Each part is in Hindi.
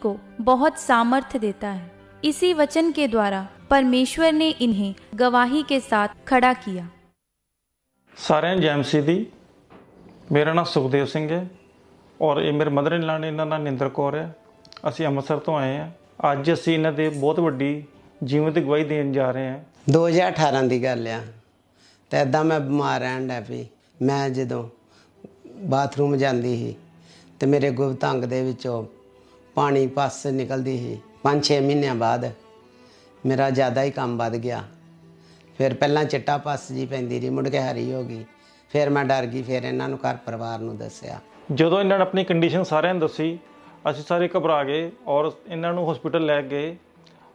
को बहुत सामर्थ्य देता है। इसी वचन के द्वारा परमेश्वर ने इन्हें गवाही के साथ खड़ा किया। सारे जैम सीधी, मेरा नाम सुखदेव सिंह है और ये मेरे मदर इन लॉ ने, इन्हों नाम निंदर कौर है। ਅਸੀਂ ਅੰਮ੍ਰਿਤਸਰ ਤੋਂ ਆਏ ਹਾਂ। ਅੱਜ ਅਸੀਂ ਇਹਨਾਂ ਦੇ ਬਹੁਤ ਵੱਡੀ ਜੀਵਨ ਦੀ ਗਵਾਹੀ ਦੇਣ ਜਾ ਰਹੇ ਹਾਂ। 2018 ਦੀ ਗੱਲ ਆ ਤੇ ਇੱਦਾਂ ਮੈਂ ਬਿਮਾਰ ਰਹਿਣ ਲੱਗ ਪਈ। ਮੈਂ ਜਦੋਂ ਬਾਥਰੂਮ ਜਾਂਦੀ ਸੀ ਤੇ ਮੇਰੇ ਗੁਪਤ ਅੰਗ ਦੇ ਵਿੱਚੋਂ ਪਾਣੀ ਪਸ ਨਿਕਲਦੀ ਸੀ। 5-6 ਮਹੀਨਿਆਂ ਬਾਅਦ ਮੇਰਾ ਜ਼ਿਆਦਾ ਹੀ ਕੰਮ ਵੱਧ ਗਿਆ। ਫਿਰ ਪਹਿਲਾਂ ਚਿੱਟਾ ਪਸ ਜੀ ਪੈਂਦੀ ਰਹੀ, ਮੁੜ ਕੇ ਹਰੀ ਹੋ ਗਈ। ਫਿਰ ਮੈਂ ਡਰ ਗਈ। ਫਿਰ ਇਹਨਾਂ ਨੂੰ ਘਰ ਪਰਿਵਾਰ ਨੂੰ ਦੱਸਿਆ। ਜਦੋਂ ਇਹਨਾਂ ਨੇ ਆਪਣੀ ਕੰਡੀਸ਼ਨ ਸਾਰਿਆਂ ਨੂੰ ਦੱਸੀ, ਅਸੀਂ ਸਾਰੇ ਘਬਰਾ ਗਏ ਔਰ ਇਹਨਾਂ ਨੂੰ ਹਸਪੀਟਲ ਲੈ ਗਏ।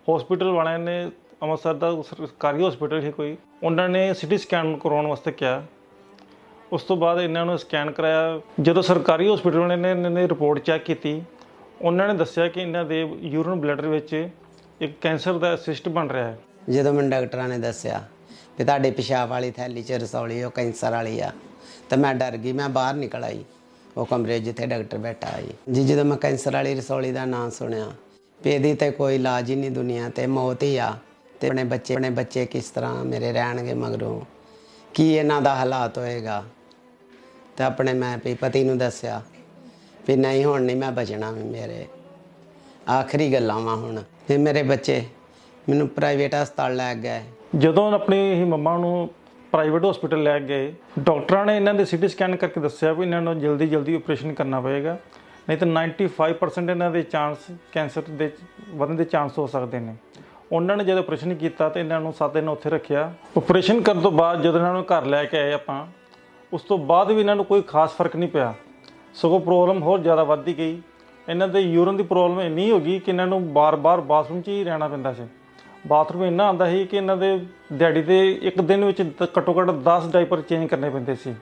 ਹਸਪੀਟਲ ਵਾਲਿਆਂ ਨੇ, ਅੰਮ੍ਰਿਤਸਰ ਦਾ ਸਰਕਾਰੀ ਹਸਪੀਟਲ ਸੀ ਕੋਈ, ਉਹਨਾਂ ਨੇ ਸਿਟੀ ਸਕੈਨ ਕਰਵਾਉਣ ਵਾਸਤੇ ਕਿਹਾ। ਉਸ ਤੋਂ ਬਾਅਦ ਇਹਨਾਂ ਨੂੰ ਸਕੈਨ ਕਰਾਇਆ। ਜਦੋਂ ਸਰਕਾਰੀ ਹਸਪੀਟਲ ਵਾਲਿਆਂ ਨੇ ਇਹਨਾਂ ਦੀ ਰਿਪੋਰਟ ਚੈੱਕ ਕੀਤੀ, ਉਹਨਾਂ ਨੇ ਦੱਸਿਆ ਕਿ ਇਹਨਾਂ ਦੇ ਯੂਰਿਨ ਬਲੈਡਰ ਵਿੱਚ ਇੱਕ ਕੈਂਸਰ ਦਾ ਸਿਸਟ ਬਣ ਰਿਹਾ ਹੈ। ਜਦੋਂ ਮੈਨੂੰ ਡਾਕਟਰਾਂ ਨੇ ਦੱਸਿਆ ਵੀ ਤੁਹਾਡੇ ਪਿਸ਼ਾਬ ਵਾਲੀ ਥੈਲੀ 'ਚ ਰਸੌਲੀ ਉਹ ਕੈਂਸਰ ਵਾਲੀ ਆ, ਤਾਂ ਮੈਂ ਡਰ ਗਈ। ਮੈਂ ਬਾਹਰ ਨਿਕਲ ਆਈ ਉਹ ਕਮਰੇ ਜਿੱਥੇ ਡਾਕਟਰ ਬੈਠਾ ਆਈ ਜੀ। ਜਦੋਂ ਮੈਂ ਕੈਂਸਰ ਵਾਲੀ ਰਸੌਲੀ ਦਾ ਨਾਂ ਸੁਣਿਆ ਵੀ ਇਹਦੀ ਤਾਂ ਕੋਈ ਇਲਾਜ ਹੀ ਨਹੀਂ ਦੁਨੀਆ ਤੇ, ਮੌਤ ਹੀ ਆ। ਤੇ ਆਪਣੇ ਬੱਚੇ ਕਿਸ ਤਰ੍ਹਾਂ ਮੇਰੇ ਰਹਿਣਗੇ ਮਗਰੋਂ, ਕੀ ਇਹਨਾਂ ਦਾ ਹਾਲਾਤ ਹੋਏਗਾ। ਤੇ ਆਪਣੇ ਮੈਂ ਵੀ ਪਤੀ ਨੂੰ ਦੱਸਿਆ ਵੀ ਨਹੀਂ ਹੁਣ ਨਹੀਂ ਮੈਂ ਬਚਣਾ। ਵੀ ਮੇਰੇ ਆਖਰੀ ਗੱਲਾਂ ਵਾ ਹੁਣ। ਫਿਰ ਮੇਰੇ ਬੱਚੇ ਮੈਨੂੰ ਪ੍ਰਾਈਵੇਟ ਹਸਪਤਾਲ ਲੈ ਗਏ। ਜਦੋਂ ਆਪਣੀ ਹੀ ਮੰਮਾ ਨੂੰ ਪ੍ਰਾਈਵੇਟ ਹਸਪੀਟਲ ਲੈ ਗਏ, ਡਾਕਟਰਾਂ ਨੇ ਇਹਨਾਂ ਦੇ ਸਿਟੀ ਸਕੈਨ ਕਰਕੇ ਦੱਸਿਆ ਵੀ ਇਹਨਾਂ ਨੂੰ ਜਲਦੀ ਆਪਰੇਸ਼ਨ ਕਰਨਾ ਪਏਗਾ, ਨਹੀਂ ਤਾਂ 95% ਇਹਨਾਂ ਦੇ ਚਾਂਸ ਕੈਂਸਰ ਦੇ ਵਧਣ ਦੇ ਚਾਂਸ ਹੋ ਸਕਦੇ ਨੇ। ਉਹਨਾਂ ਨੇ ਜਦੋਂ ਆਪਰੇਸ਼ਨ ਕੀਤਾ ਤਾਂ ਇਹਨਾਂ ਨੂੰ 7 ਦਿਨ ਉੱਥੇ ਰੱਖਿਆ। ਆਪਰੇਸ਼ਨ ਕਰਨ ਤੋਂ ਬਾਅਦ ਜਦੋਂ ਇਹਨਾਂ ਨੂੰ ਘਰ ਲੈ ਕੇ ਆਏ ਆਪਾਂ, ਉਸ ਤੋਂ ਬਾਅਦ ਵੀ ਇਹਨਾਂ ਨੂੰ ਕੋਈ ਖਾਸ ਫਰਕ ਨਹੀਂ ਪਿਆ, ਸਗੋਂ ਪ੍ਰੋਬਲਮ ਹੋਰ ਜ਼ਿਆਦਾ ਵੱਧਦੀ ਗਈ। ਇਹਨਾਂ ਦੇ ਯੂਰਿਨ ਦੀ ਪ੍ਰੋਬਲਮ ਇੰਨੀ ਹੋ ਗਈ ਕਿ ਇਹਨਾਂ ਨੂੰ ਬਾਰ-ਬਾਰ ਬਾਥਰੂਮ 'ਚ ਹੀ ਰਹਿਣਾ ਪੈਂਦਾ ਸੀ। ਬਾਥਰੂਮ ਇੰਨਾ ਆਉਂਦਾ ਸੀ ਕਿ ਇਹਨਾਂ ਦੇ ਦਿਹਾੜੀ ਦੇ ਇੱਕ ਦਿਨ ਵਿੱਚ ਘੱਟੋ ਘੱਟ 10 ਡਾਈਪਰ ਚੇਂਜ ਕਰਨੇ ਪੈਂਦੇ ਸੀ,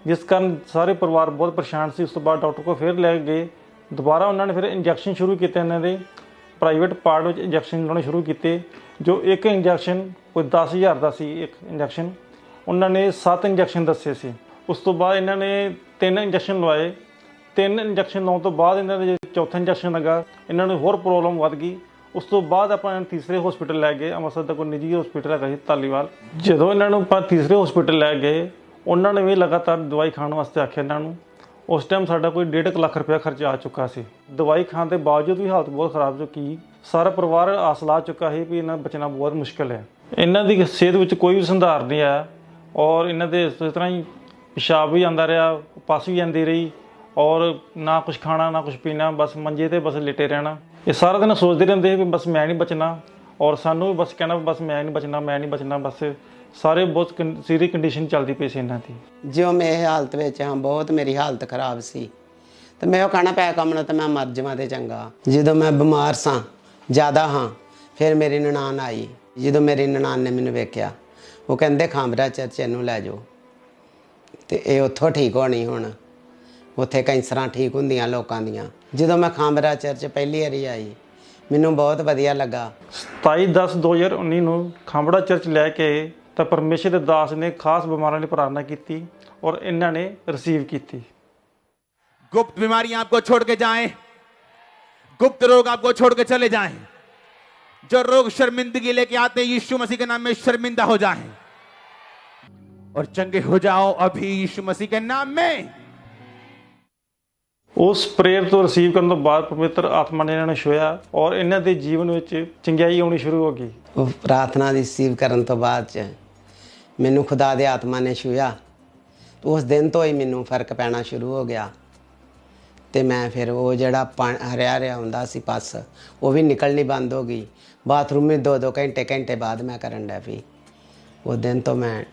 ਜਿਸ ਕਾਰਨ ਸਾਰੇ ਪਰਿਵਾਰ ਬਹੁਤ ਪਰੇਸ਼ਾਨ ਸੀ। ਉਸ ਤੋਂ ਬਾਅਦ ਡਾਕਟਰ ਕੋਲ ਫਿਰ ਲੈ ਗਏ। ਦੁਬਾਰਾ ਉਹਨਾਂ ਨੇ ਫਿਰ ਇੰਜੈਕਸ਼ਨ ਸ਼ੁਰੂ ਕੀਤੇ। ਇਹਨਾਂ ਦੇ ਪ੍ਰਾਈਵੇਟ ਪਾਰਟ ਵਿੱਚ ਇੰਜੈਕਸ਼ਨ ਲਾਉਣੇ ਸ਼ੁਰੂ ਕੀਤੇ, ਜੋ ਇੱਕ ਇੰਜੈਕਸ਼ਨ ਕੋਈ 10,000 ਦਾ ਸੀ ਇੱਕ ਇੰਜੈਕਸ਼ਨ। ਉਹਨਾਂ ਨੇ 7 ਇੰਜੈਕਸ਼ਨ ਦੱਸੇ ਸੀ। ਉਸ ਤੋਂ ਬਾਅਦ ਇਹਨਾਂ ਨੇ 3 ਇੰਜੈਕਸ਼ਨ ਲਵਾਏ। 3 ਇੰਜੈਕਸ਼ਨ ਲਾਉਣ ਤੋਂ ਬਾਅਦ ਇਹਨਾਂ ਦੇ ਚੌਥਾ ਇੰਜੈਕਸ਼ਨ ਲੱਗਾ, ਇਹਨਾਂ ਨੂੰ ਹੋਰ ਪ੍ਰੋਬਲਮ ਵੱਧ ਗਈ। ਉਸ ਤੋਂ ਬਾਅਦ ਆਪਾਂ ਇਹਨਾਂ ਨੂੰ ਤੀਸਰੇ ਹਸਪੀਟਲ ਲੈ ਗਏ। ਅੰਮ੍ਰਿਤਸਰ ਦਾ ਕੋਈ ਨਿੱਜੀ ਹਸਪੀਟਲ ਹੈਗਾ ਸੀ ਧਾਲੀਵਾਲ। ਜਦੋਂ ਇਹਨਾਂ ਨੂੰ ਆਪਾਂ ਤੀਸਰੇ ਹਸਪੀਟਲ ਲੈ ਗਏ, ਉਹਨਾਂ ਨੇ ਵੀ ਲਗਾਤਾਰ ਦਵਾਈ ਖਾਣ ਵਾਸਤੇ ਆਖਿਆ ਇਹਨਾਂ ਨੂੰ। ਉਸ ਟਾਈਮ ਸਾਡਾ ਕੋਈ 1.5 ਲੱਖ ਰੁਪਇਆ ਖਰਚਾ ਆ ਚੁੱਕਾ ਸੀ। ਦਵਾਈ ਖਾਣ ਦੇ ਬਾਵਜੂਦ ਵੀ ਹਾਲਤ ਬਹੁਤ ਖਰਾਬ ਚੁੱਕੀ। ਸਾਰਾ ਪਰਿਵਾਰ ਆਸ ਲਾ ਚੁੱਕਾ ਸੀ ਵੀ ਇਹਨਾਂ ਬਚਣਾ ਬਹੁਤ ਮੁਸ਼ਕਿਲ ਹੈ। ਇਹਨਾਂ ਦੀ ਸਿਹਤ ਵਿੱਚ ਕੋਈ ਵੀ ਸੁਧਾਰ ਨਹੀਂ ਆਇਆ ਔਰ ਇਹਨਾਂ ਦੇ ਇਸ ਤਰ੍ਹਾਂ ਹੀ ਪਿਸ਼ਾਬ ਵੀ ਆਉਂਦਾ ਰਿਹਾ, ਪਸ ਵੀ ਆਉਂਦੀ ਰਹੀ ਔਰ ਨਾ ਕੁਛ ਖਾਣਾ ਨਾ ਕੁਛ ਪੀਣਾ, ਬਸ ਮੰਜੇ 'ਤੇ ਬਸ ਲੇਟੇ ਰਹਿਣਾ। ਇਹ ਸਾਰਾ ਦਿਨ ਸੋਚਦੇ ਰਹਿੰਦੇ ਵੀ ਬਸ ਮੈਂ ਨਹੀਂ ਬਚਣਾ ਔਰ ਸਾਨੂੰ ਵੀ ਬਸ ਕਹਿਣਾ ਬਸ ਮੈਂ ਨਹੀਂ ਬਚਣਾ। ਬਸ ਸਾਰੇ ਬਹੁਤ ਸੀਰੀਅਸ ਕੰਡੀਸ਼ਨ ਚੱਲਦੀ ਪਈ ਸੀ ਇਹਨਾਂ ਦੀ। ਜਿਉਂ ਮੈਂ ਇਹ ਹਾਲਤ ਵਿੱਚ ਹਾਂ, ਬਹੁਤ ਮੇਰੀ ਹਾਲਤ ਖਰਾਬ ਸੀ ਤੇ ਮੈਂ ਉਹ ਕਹਿਣਾ ਪਿਆ ਕੰਮ ਨਾਲ ਤਾਂ ਮੈਂ ਮਰ ਜਾਵਾਂ ਤੇ ਚੰਗਾ। ਜਦੋਂ ਮੈਂ ਬਿਮਾਰ ਸਾਂ ਜ਼ਿਆਦਾ ਹਾਂ, ਫਿਰ ਮੇਰੀ ਨਨਾਣ ਆਈ। ਜਦੋਂ ਮੇਰੀ ਨਨਾਣ ਨੇ ਮੈਨੂੰ ਵੇਖਿਆ, ਉਹ ਕਹਿੰਦੇ ਖਾਂਬਰਾ ਚਰਚ ਇਹਨੂੰ ਲੈ ਜਾਓ ਤੇ ਇਹ ਉੱਥੋਂ ਠੀਕ ਹੋਣੀ। ਹੁਣ ਉੱਥੇ ਕੈਂਸਰਾਂ ਠੀਕ ਹੁੰਦੀਆਂ ਲੋਕਾਂ ਦੀਆਂ। ਜਦੋਂ ਮੈਂ ਖਾਂਬਰਾ ਚਰਚ ਪਹਿਲੀ ਵਾਰੀ ਆਈ, ਮੈਨੂੰ ਬਹੁਤ ਵਧੀਆ ਲੱਗਾ। 27/10/2019 ਨੂੰ ਖਾਂਬੜਾ ਚਰਚ ਲੈ ਕੇ ਤਾਂ ਪਰਮੇਸ਼ਰ ਦੇ ਦਾਸ ਨੇ ਖਾਸ ਬਿਮਾਰਾਂ ਲਈ ਪ੍ਰਾਰਥਨਾ ਕੀਤੀ ਔਰ ਇਹਨਾਂ ਨੇ ਰਿਸੀਵ ਕੀਤੀ। गुप्त बीमारियां आपको छोड़ के जाएं, गुप्त रोग आपको छोड़ के चले जाएं, जो रोग शर्मिंदगी लेके आते हैं यीशु मसीह के नाम में शर्मिंदा हो जाएं और चंगे हो जाओ अभी यीशु मसीह के नाम में। ਉਸ ਪ੍ਰੇਅਰ ਤੋਂ ਰਿਸੀਵ ਕਰਨ ਤੋਂ ਬਾਅਦ ਪਵਿੱਤਰ ਆਤਮਾ ਨੇ ਇਹਨਾਂ ਨੂੰ ਛੂਹਿਆ ਔਰ ਇਹਨਾਂ ਦੇ ਜੀਵਨ ਵਿੱਚ ਚੰਗਿਆਈ ਆਉਣੀ ਸ਼ੁਰੂ ਹੋ ਗਈ। ਉਹ ਪ੍ਰਾਰਥਨਾ ਦੀ ਰਿਸੀਵ ਕਰਨ ਤੋਂ ਬਾਅਦ 'ਚ ਮੈਨੂੰ ਖੁਦਾ ਦੇ ਆਤਮਾ ਨੇ ਛੂਹਿਆ। ਉਸ ਦਿਨ ਤੋਂ ਹੀ ਮੈਨੂੰ ਫਰਕ ਪੈਣਾ ਸ਼ੁਰੂ ਹੋ ਗਿਆ ਤੇ ਮੈਂ ਫਿਰ ਉਹ ਜਿਹੜਾ ਹਰਿਆ ਹੁੰਦਾ ਸੀ ਪਸ, ਉਹ ਵੀ ਨਿਕਲਣੀ ਬੰਦ ਹੋ ਗਈ। ਬਾਥਰੂਮ ਵਿੱਚ 2-2 ਘੰਟੇ ਬਾਅਦ ਮੈਂ ਕਰਨ ਡਿਆ ਪਈ। ਉਸ ਦਿਨ ਤੋਂ ਮੈਂ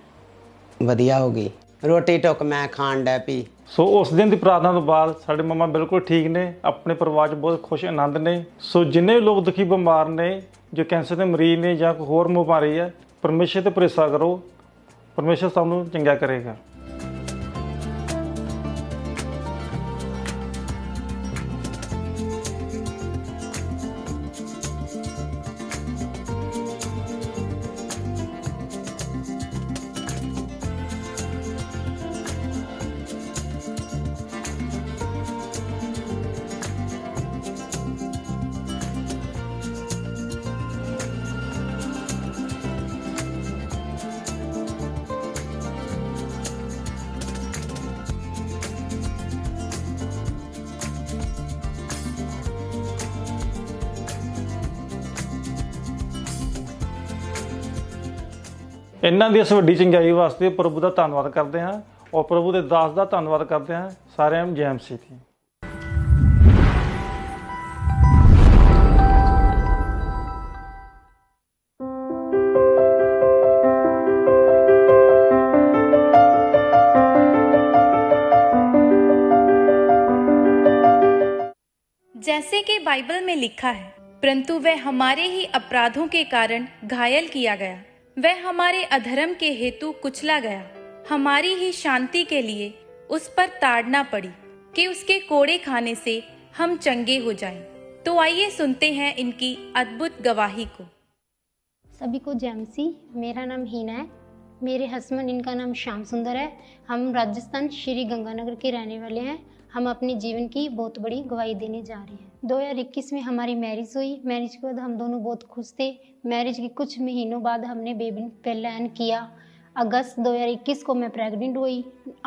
ਵਧੀਆ ਹੋ ਗਈ। ਰੋਟੀ ਟੁੱਕ ਮੈਂ ਖਾਣ ਡਿਆ ਪਈ। ਸੋ ਉਸ ਦਿਨ ਦੀ ਪ੍ਰਾਰਥਨਾ ਤੋਂ ਬਾਅਦ ਸਾਡੇ ਮੰਮਾ ਬਿਲਕੁਲ ਠੀਕ ਨੇ, ਆਪਣੇ ਪਰਿਵਾਰ 'ਚ ਬਹੁਤ ਖੁਸ਼ ਆਨੰਦ ਨੇ। ਸੋ ਜਿੰਨੇ ਲੋਕ ਦੁਖੀ ਬਿਮਾਰ ਨੇ, ਜੋ ਕੈਂਸਰ ਦੇ ਮਰੀਜ਼ ਨੇ ਜਾਂ ਕੋਈ ਹੋਰ ਬਿਮਾਰੀ ਹੈ, ਪਰਮੇਸ਼ਰ 'ਤੇ ਭਰੋਸਾ ਕਰੋ, ਪਰਮੇਸ਼ਰ ਸਭ ਨੂੰ ਚੰਗਾ ਕਰੇਗਾ। ਇਹਨਾਂ ਦੀ ਇਸ ਵੱਡੀ ਚੰਗਿਆਈ ਵਾਸਤੇ ਪ੍ਰਭੂ ਦਾ ਧੰਨਵਾਦ ਕਰਦੇ ਹਾਂ ਔਰ ਪ੍ਰਭੂ ਦੇ ਦਾਸ ਦਾ ਧੰਨਵਾਦ ਕਰਦੇ ਹਾਂ। ਸਾਰਿਆਂ ਨੂੰ ਜੈ ਮਸੀਹ ਦੀ। जैसे कि बाइबल में लिखा है, परंतु वह हमारे ही अपराधों के कारण घायल किया गया, वह हमारे अधर्म के हेतु कुचला गया, हमारी ही शांति के लिए उस पर ताड़ना पड़ी कि उसके कोड़े खाने से हम चंगे हो जाएं। तो आइए सुनते हैं इनकी अद्भुत गवाही को। सभी को जय मसीह। मेरा नाम हीना है, मेरे हस्बैंड इनका नाम श्याम सुंदर है। हम राजस्थान श्री गंगानगर के रहने वाले हैं। हम अपने जीवन की बहुत बड़ी गवाही देने जा रहे हैं। 2021 में हमारी मैरिज हुई। मैरिज के बाद हम दोनों बहुत खुश थे। मैरिज के कुछ महीनों बाद हमने बेबी प्लान किया। अगस्त 2021 को मैं प्रेग्नेंट हुई।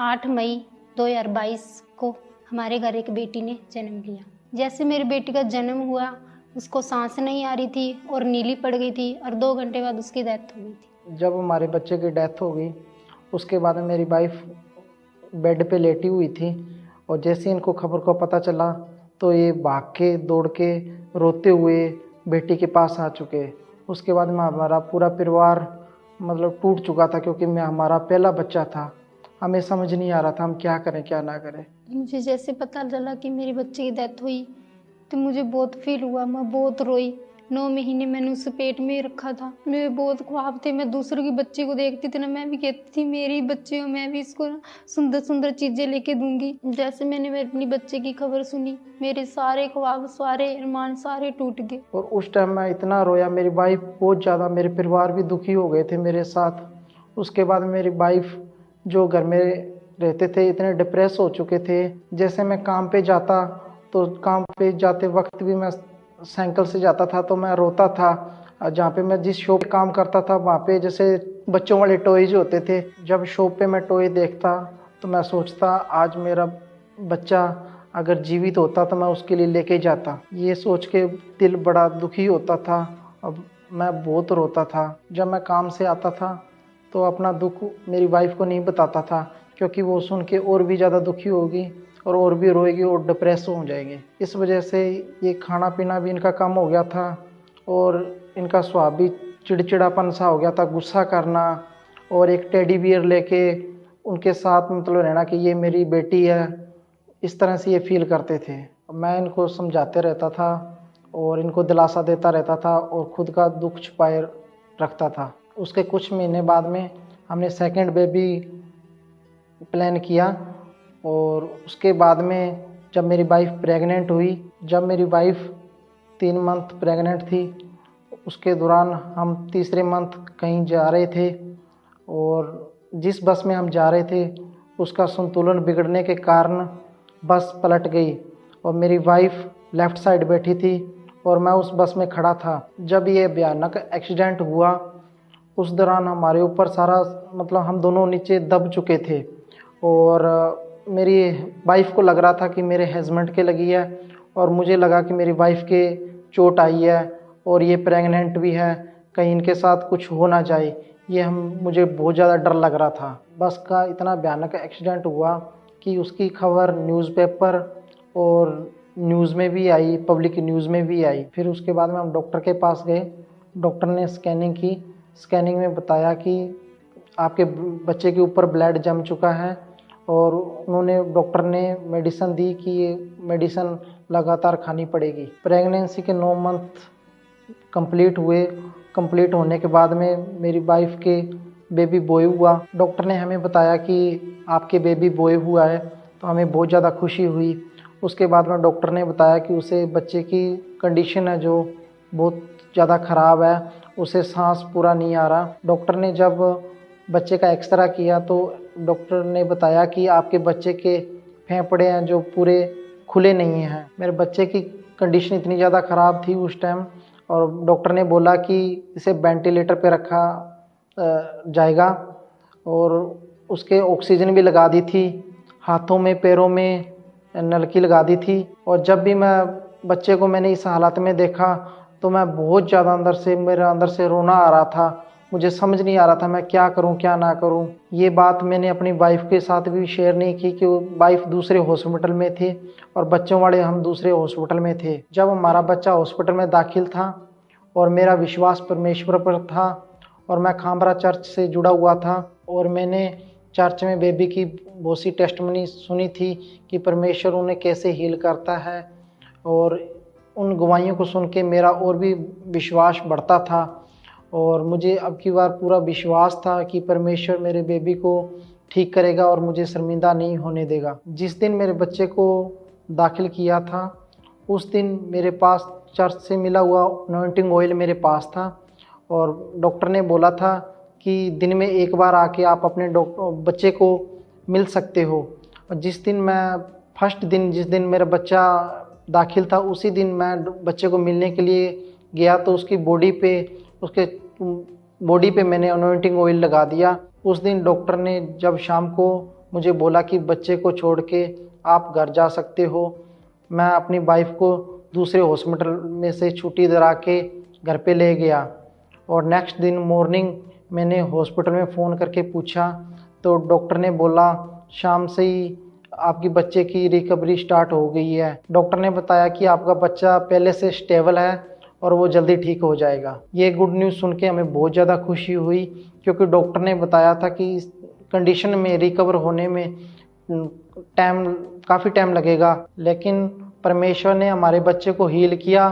8 मई 2022 को हमारे घर एक बेटी ने जन्म लिया। जैसे मेरी बेटी का जन्म हुआ, उसको सांस नहीं आ रही थी और नीली पड़ गई थी और 2 घंटे बाद उसकी डेथ हो गई थी। जब हमारे बच्चे की डेथ हो गई, उसके बाद मेरी वाइफ बेड पे लेटी हुई थी और जैसे इनको खबर को पता चला तो ये भाग के दौड़ के रोते हुए बेटी के पास आ चुके। उसके बाद में हमारा पूरा परिवार मतलब टूट चुका था, क्योंकि मैं हमारा पहला बच्चा था। हमें समझ नहीं आ रहा था हम क्या करें क्या ना करें। मुझे जैसे पता चला कि मेरे बच्चे की डेथ हुई तो मुझे बहुत फील हुआ। मैं बहुत रोई। 9 महीने मैंने उसे पेट में रखा था। मेरे बहुत ख्वाब थे। मैं दूसरों की बच्चे को देखती थी ना, मैं भी कहती थी मेरी बच्चे हो, मैं भी इसको सुंदर सुंदर चीज़ें लेके दूंगी। जैसे मैंने अपनी बच्चे की खबर सुनी, मेरे सारे ख्वाब, सारे अरमान सारे टूट गए। और उस टाइम मैं इतना रोया, मेरी वाइफ बहुत ज़्यादा, मेरे परिवार भी दुखी हो गए थे मेरे साथ। उसके बाद मेरी वाइफ जो घर में रहते थे इतने डिप्रेस हो चुके थे। जैसे मैं काम पे जाता तो काम पे जाते वक्त भी मैं साइकिल से जाता था तो मैं रोता था। जहाँ पे मैं जिस शॉप पे काम करता था वहाँ पे जैसे बच्चों वाले टॉयज होते थे, जब शॉप पे मैं टॉय देखता तो मैं सोचता आज मेरा बच्चा अगर जीवित होता तो मैं उसके लिए लेके जाता। ये सोच के दिल बड़ा दुखी होता था। अब मैं बहुत रोता था। जब मैं काम से आता था तो अपना दुख मेरी वाइफ को नहीं बताता था, क्योंकि वो सुन के और भी ज़्यादा दुखी होगी और भी रोएगी और डिप्रेस हो जाएगी। इस वजह से ये खाना पीना भी इनका कम हो गया था और इनका स्वभाव भी चिड़चिड़ापन सा हो गया था, गुस्सा करना और एक टेडी बियर लेके उनके साथ मतलब रहना कि ये मेरी बेटी है, इस तरह से ये फील करते थे। मैं इनको समझाते रहता था और इनको दिलासा देता रहता था और खुद का दुख छुपाए रखता था। उसके कुछ महीने बाद में हमने सेकंड बेबी प्लान किया और उसके बाद में जब मेरी वाइफ प्रेग्नेंट हुई, जब मेरी वाइफ 3 मंथ प्रेग्नेंट थी, उसके दौरान हम तीसरे मंथ कहीं जा रहे थे और जिस बस में हम जा रहे थे उसका संतुलन बिगड़ने के कारण बस पलट गई और मेरी वाइफ लेफ़्ट साइड बैठी थी और मैं उस बस में खड़ा था। जब ये भयानक एक्सीडेंट हुआ उस दौरान हमारे ऊपर सारा मतलब हम दोनों नीचे दब चुके थे और मेरी वाइफ को लग रहा था कि मेरे हस्बैंड के लगी है और मुझे लगा कि मेरी वाइफ के चोट आई है और ये प्रेग्नेंट भी है, कहीं इनके साथ कुछ हो ना जाए। ये मुझे बहुत ज़्यादा डर लग रहा था। बस का इतना भयानक एक्सीडेंट हुआ कि उसकी खबर न्यूज़पेपर और न्यूज़ में भी आई, पब्लिक न्यूज़ में भी आई। फिर उसके बाद में हम डॉक्टर के पास गए। डॉक्टर ने स्कैनिंग की। स्कैनिंग में बताया कि आपके बच्चे के ऊपर ब्लड जम चुका है और डॉक्टर ने मेडिसिन दी कि ये मेडिसिन लगातार खानी पड़ेगी। प्रेगनेंसी के 9 मंथ कंप्लीट हुए। कंप्लीट होने के बाद में मेरी वाइफ के बेबी बॉय हुआ। डॉक्टर ने हमें बताया कि आपके बेबी बॉय हुआ है, तो हमें बहुत ज़्यादा खुशी हुई। उसके बाद में डॉक्टर ने बताया कि उसे बच्चे की कंडीशन है जो बहुत ज़्यादा ख़राब है, उसे सांस पूरा नहीं आ रहा। डॉक्टर ने जब बच्चे का एक्सरा किया तो डॉक्टर ने बताया कि आपके बच्चे के फेफड़े हैं जो पूरे खुले नहीं हैं। मेरे बच्चे की कंडीशन इतनी ज़्यादा ख़राब थी उस टाइम और डॉक्टर ने बोला कि इसे वेंटिलेटर पे रखा जाएगा और उसके ऑक्सीजन भी लगा दी थी, हाथों में पैरों में नलकी लगा दी थी। और जब भी मैं बच्चे को मैंने इस हालत में देखा तो मैं बहुत ज़्यादा मेरे अंदर से रोना आ रहा था मुझे समझ नहीं आ रहा था मैं क्या करूं क्या ना करूं। ये बात मैंने अपनी वाइफ के साथ भी शेयर नहीं की कि वाइफ दूसरे हॉस्पिटल में थे और बच्चों वाले हम दूसरे हॉस्पिटल में थे। जब हमारा बच्चा हॉस्पिटल में दाखिल था और मेरा विश्वास परमेश्वर पर था और मैं खामरा चर्च से जुड़ा हुआ था और मैंने चर्च में बेबी की बहुत सी टेस्टमनी सुनी थी कि परमेश्वर उन्हें कैसे हील करता है, और उन गवाहियों को सुन के मेरा और भी विश्वास बढ़ता था और मुझे अब की बार पूरा विश्वास था कि परमेश्वर मेरे बेबी को ठीक करेगा और मुझे शर्मिंदा नहीं होने देगा। जिस दिन मेरे बच्चे को दाखिल किया था उस दिन मेरे पास चर्च से मिला हुआ अनॉइंटिंग ऑयल मेरे पास था और डॉक्टर ने बोला था कि दिन में एक बार आके आप अपने बच्चे को मिल सकते हो। और जिस दिन मैं फर्स्ट दिन जिस दिन मेरा बच्चा दाखिल था उसी दिन मैं बच्चे को मिलने के लिए गया तो उसके बॉडी पे मैंने अनॉइंटिंग ऑयल लगा दिया। उस दिन डॉक्टर ने जब शाम को मुझे बोला कि बच्चे को छोड़ के आप घर जा सकते हो, मैं अपनी वाइफ को दूसरे हॉस्पिटल में से छुट्टी दिला के घर पे ले गया और नेक्स्ट दिन मॉर्निंग मैंने हॉस्पिटल में फ़ोन करके पूछा तो डॉक्टर ने बोला शाम से ही आपकी बच्चे की रिकवरी स्टार्ट हो गई है। डॉक्टर ने बताया कि आपका बच्चा पहले से स्टेबल है और वो जल्दी ठीक हो जाएगा। ये गुड न्यूज़ सुन के हमें बहुत ज़्यादा खुशी हुई क्योंकि डॉक्टर ने बताया था कि इस कंडीशन में रिकवर होने में काफ़ी टाइम लगेगा, लेकिन परमेश्वर ने हमारे बच्चे को हील किया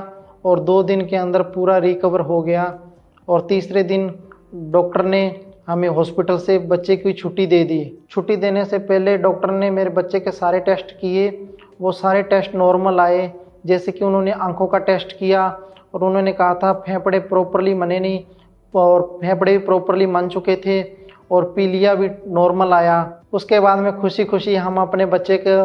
और 2 दिन के अंदर पूरा रिकवर हो गया और तीसरे दिन डॉक्टर ने हमें हॉस्पिटल से बच्चे की छुट्टी दे दी। छुट्टी देने से पहले डॉक्टर ने मेरे बच्चे के सारे टेस्ट किए, वो सारे टेस्ट नॉर्मल आए। जैसे कि उन्होंने आंखों का टेस्ट किया और उन्होंने कहा था फेफड़े प्रॉपरली मने नहीं और फेफड़े भी प्रॉपरली मन चुके थे और पीलिया भी नॉर्मल आया। उसके बाद में खुशी खुशी हम अपने बच्चे को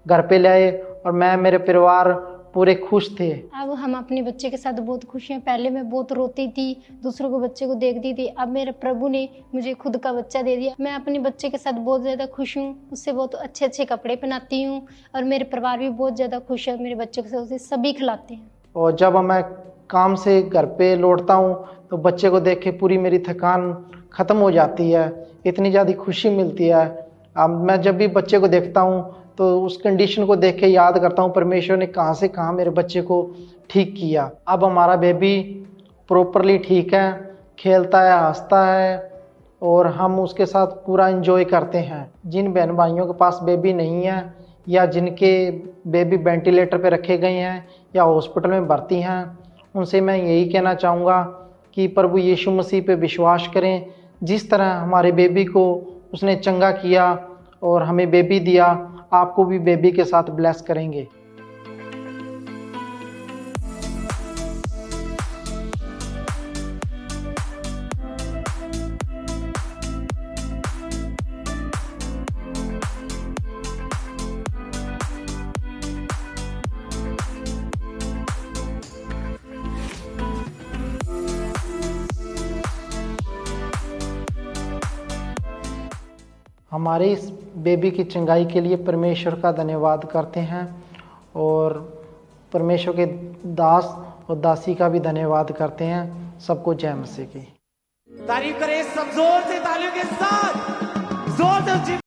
घर पे ले आए और मैं मेरे परिवार पूरे खुश थे। अब हम अपने बच्चे के साथ बहुत खुश हैं। पहले मैं बहुत रोती थी, दूसरों को बच्चे को देखती थी, अब मेरे प्रभु ने मुझे खुद का बच्चा दे दिया। मैं अपने बच्चे के साथ बहुत ज़्यादा खुश हूँ, उससे बहुत अच्छे अच्छे कपड़े पहनाती हूँ और मेरे परिवार भी बहुत ज़्यादा खुश है। मेरे बच्चे के साथ उसे सभी खिलाते हैं। और जब मैं काम से घर पे लौटता हूँ तो बच्चे को देख के पूरी मेरी थकान ख़त्म हो जाती है, इतनी ज़्यादा खुशी मिलती है। अब मैं जब भी बच्चे को देखता हूँ तो उस कंडीशन को देख के याद करता हूँ परमेश्वर ने कहाँ से कहाँ मेरे बच्चे को ठीक किया। अब हमारा बेबी प्रॉपरली ठीक है, खेलता है, हंसता है और हम उसके साथ पूरा एंजॉय करते हैं। जिन बहन भाइयों के पास बेबी नहीं है या जिनके बेबी वेंटिलेटर पे रखे गए हैं या हॉस्पिटल में भर्ती हैं, उनसे मैं यही कहना चाहूँगा कि प्रभु यीशु मसीह पे विश्वास करें। जिस तरह हमारे बेबी को उसने चंगा किया और हमें बेबी दिया, आपको भी बेबी के साथ ब्लेस करेंगे। हमारे इस बेबी की चंगाई के लिए परमेश्वर का धन्यवाद करते हैं और परमेश्वर के दास और दासी का भी धन्यवाद करते हैं। सबको जय मसीह की। तारीफ करें सब जोर से, तालियों के साथ जोर से।